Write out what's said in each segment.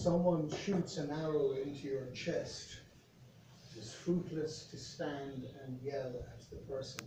someone shoots an arrow into your chest, it is fruitless to stand and yell at the person.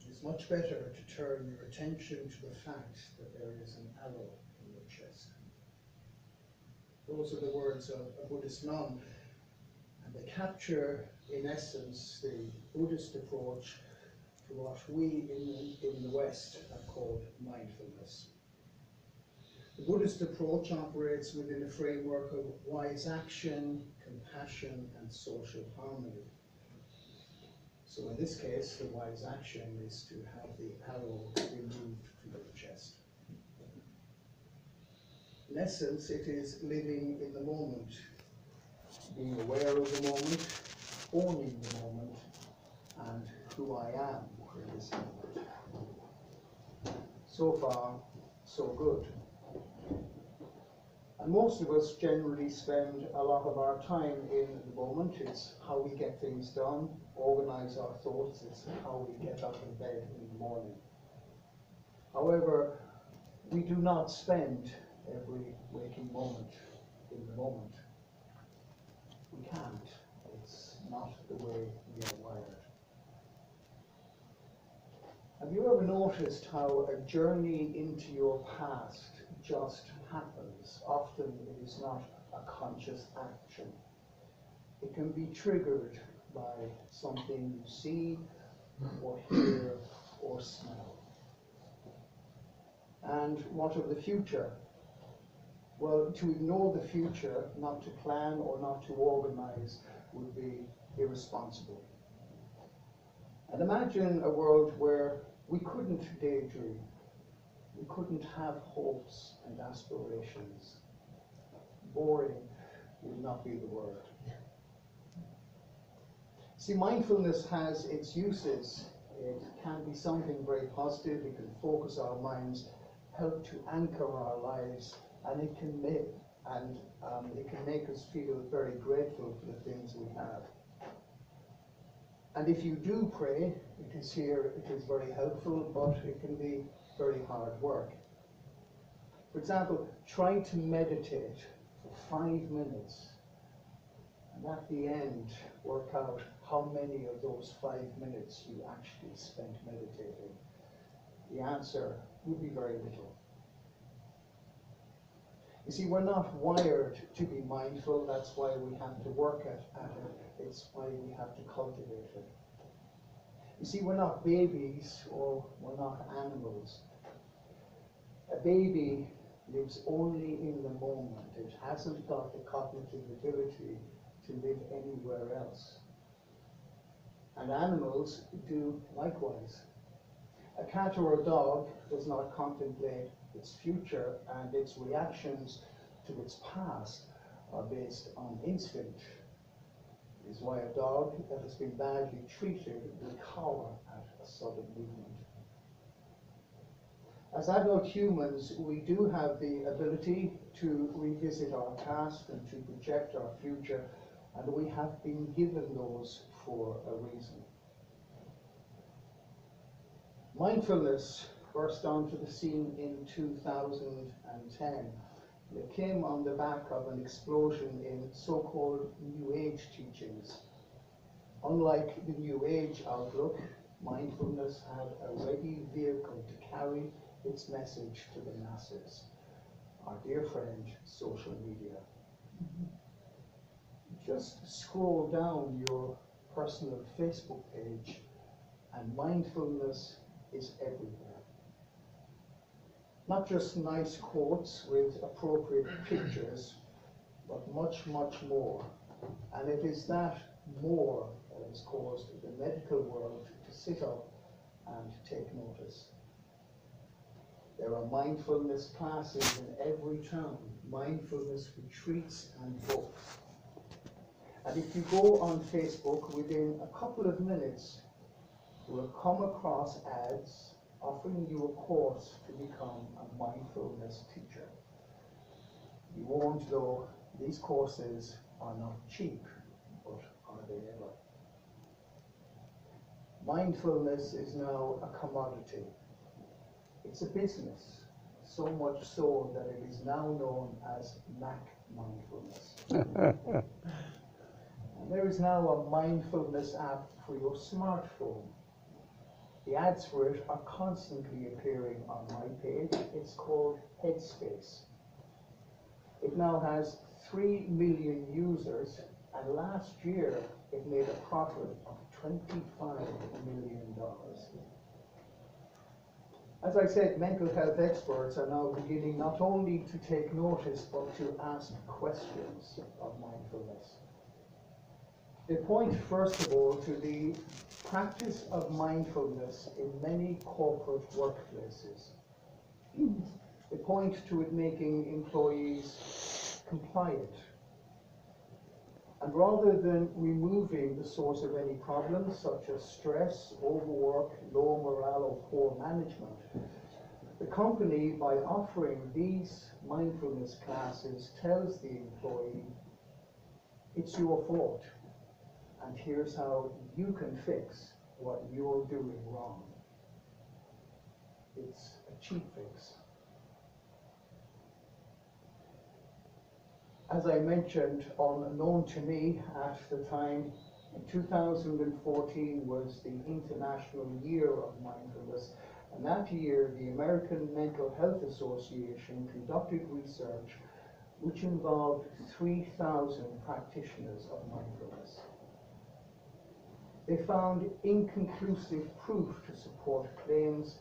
It is much better to turn your attention to the fact that there is an arrow in your chest. Those are the words of a Buddhist nun, and they capture, in essence, the Buddhist approach to what we in the West have called mindfulness. The Buddhist approach operates within a framework of wise action, compassion, and social harmony. So in this case, the wise action is to have the arrow removed from your chest. In essence, it is living in the moment, being aware of the moment, owning the moment, and who I am in this moment. So far, so good. And most of us generally spend a lot of our time in the moment. It's how we get things done, organize our thoughts, it's how we get out of bed in the morning. However, we do not spend every waking moment in the moment. We can't. It's not the way we are wired. Have you ever noticed how a journey into your past just happens? Often it is not a conscious action. It can be triggered by something you see or hear or smell. And what of the future? Well, to ignore the future, not to plan or not to organize, would be irresponsible. And imagine a world where we couldn't daydream, we couldn't have hopes and aspirations. Boring would not be the word. See, mindfulness has its uses. It can be something very positive. It can focus our minds, help to anchor our lives, and it can make us feel very grateful for the things we have. And if you do pray, it is very helpful, but it can be very hard work. For example, try to meditate for 5 minutes, and at the end, work out how many of those 5 minutes you actually spent meditating. The answer would be very little. You see, we're not wired to be mindful. That's why we have to work at it. It's why we have to cultivate it. You see, we're not babies or we're not animals. A baby lives only in the moment. It hasn't got the cognitive ability to live anywhere else. And animals do likewise. A cat or a dog does not contemplate its future, and its reactions to its past are based on instinct. It is why a dog that has been badly treated will cower at a sudden movement. As adult humans, we do have the ability to revisit our past and to project our future, and we have been given those for a reason. Mindfulness burst onto the scene in 2010. It came on the back of an explosion in so-called New Age teachings. Unlike the New Age outlook, mindfulness had a ready vehicle to carry its message to the masses. Our dear friend, social media. Just scroll down your personal Facebook page and mindfulness is everywhere. Not just nice quotes with appropriate pictures, but much, much more. And it is that more that has caused the medical world to sit up and take notice. There are mindfulness classes in every town, mindfulness retreats and books. And if you go on Facebook, within a couple of minutes, you will come across ads offering you a course to become a mindfulness teacher. You won't, though, these courses are not cheap, but are they ever? Mindfulness is now a commodity. It's a business, so much so that it is now known as Mac mindfulness. And there is now a mindfulness app for your smartphone. The ads for it are constantly appearing on my page. It's called Headspace. It now has 3 million users, and last year it made a profit of $25 million. As I said, mental health experts are now beginning not only to take notice, but to ask questions of mindfulness. They point, first of all, to the practice of mindfulness in many corporate workplaces. They point to it making employees compliant. And rather than removing the source of any problems, such as stress, overwork, low morale, or poor management, the company, by offering these mindfulness classes, tells the employee, it's your fault, and here's how you can fix what you're doing wrong. It's a cheap fix. As I mentioned, unknown to me at the time, 2014 was the International Year of Mindfulness, and that year the American Mental Health Association conducted research which involved 3,000 practitioners of mindfulness. They found inconclusive proof to support claims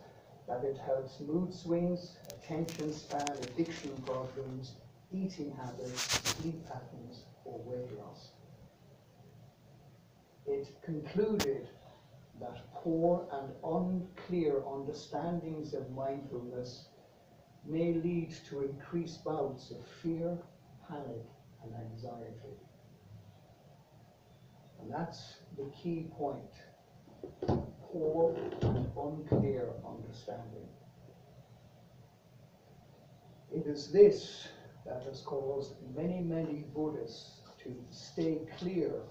that it helps mood swings, attention span, addiction problems, eating habits, sleep patterns, or weight loss. It concluded that poor and unclear understandings of mindfulness may lead to increased bouts of fear, panic, and anxiety. And that's the key point: poor and unclear understanding. It is this that has caused many, many Buddhists to stay clear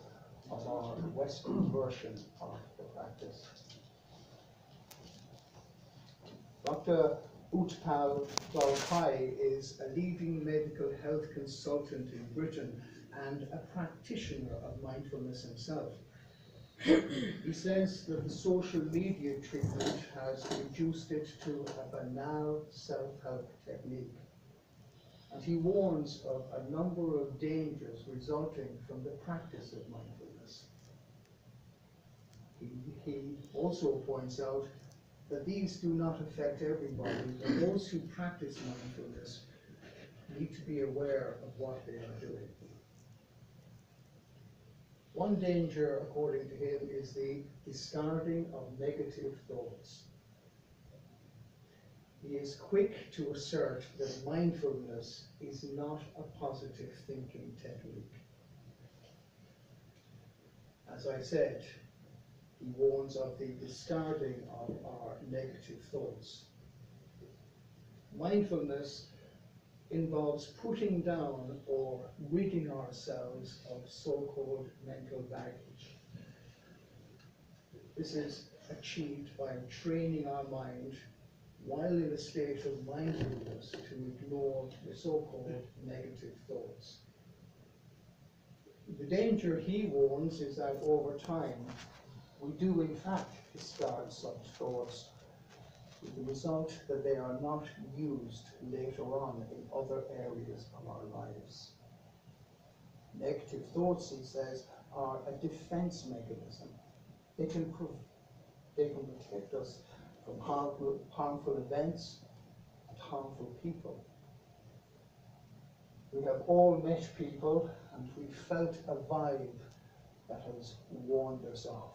of our Western version of the practice. Dr. Utpal Balpai is a leading medical health consultant in Britain and a practitioner of mindfulness himself. He says that the social media treatment has reduced it to a banal self-help technique. And he warns of a number of dangers resulting from the practice of mindfulness. He also points out that these do not affect everybody, but those who practice mindfulness need to be aware of what they are doing. One danger, according to him, is the discarding of negative thoughts. He is quick to assert that mindfulness is not a positive thinking technique. As I said, he warns of the discarding of our negative thoughts. Mindfulness involves putting down or ridding ourselves of so-called mental baggage. This is achieved by training our mind while in a state of mindfulness to ignore the so-called negative thoughts. The danger, he warns, is that over time we do in fact discard such thoughts, with the result that they are not used later on in other areas of our lives. Negative thoughts, he says, are a defense mechanism. They can protect us from harmful events and harmful people. We have all met people and we felt a vibe that has warned us off.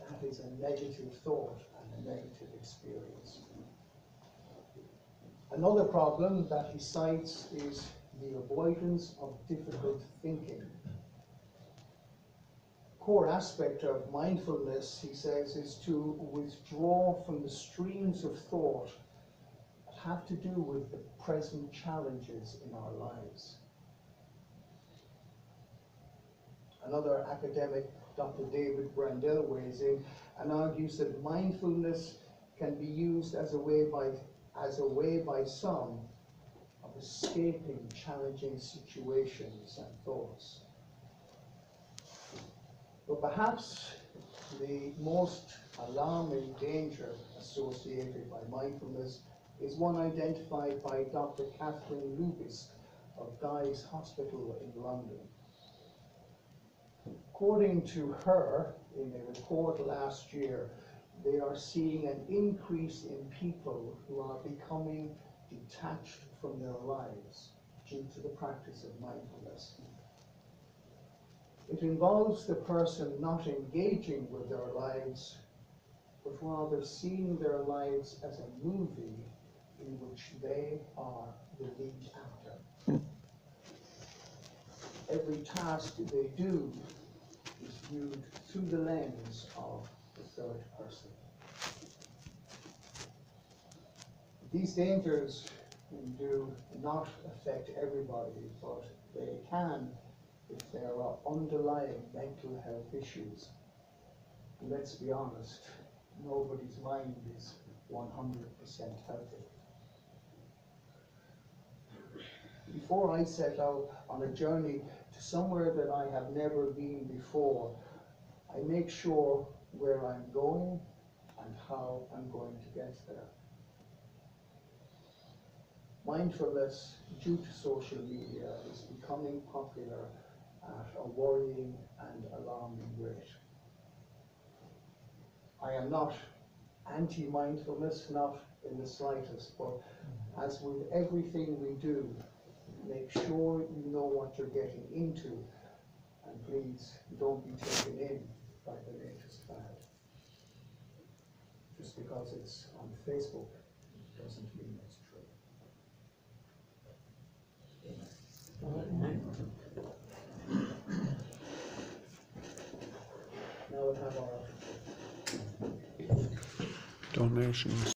That is a negative thought and a negative experience. Another problem that he cites is the avoidance of difficult thinking. Core aspect of mindfulness, he says, is to withdraw from the streams of thought that have to do with the present challenges in our lives. Another academic, Dr. David Brandel, weighs in and argues that mindfulness can be used as a way by some of escaping challenging situations and thoughts. But perhaps the most alarming danger associated by mindfulness is one identified by Dr. Catherine Lubisk of Guy's Hospital in London. According to her, in a report last year, they are seeing an increase in people who are becoming detached from their lives due to the practice of mindfulness. It involves the person not engaging with their lives, but rather seeing their lives as a movie in which they are the lead actor. Every task they do is viewed through the lens of the third person. These dangers do not affect everybody, but they can if there are underlying mental health issues. And let's be honest, nobody's mind is 100% healthy. Before I set out on a journey to somewhere that I have never been before, I make sure where I'm going and how I'm going to get there. Mindfulness, due to social media, is becoming popular at a worrying and alarming rate. I am not anti-mindfulness, not in the slightest, but as with everything we do, make sure you know what you're getting into, and please don't be taken in by the latest fad. Just because it's on Facebook doesn't mean it's true. Amen. Now we'll have our donations.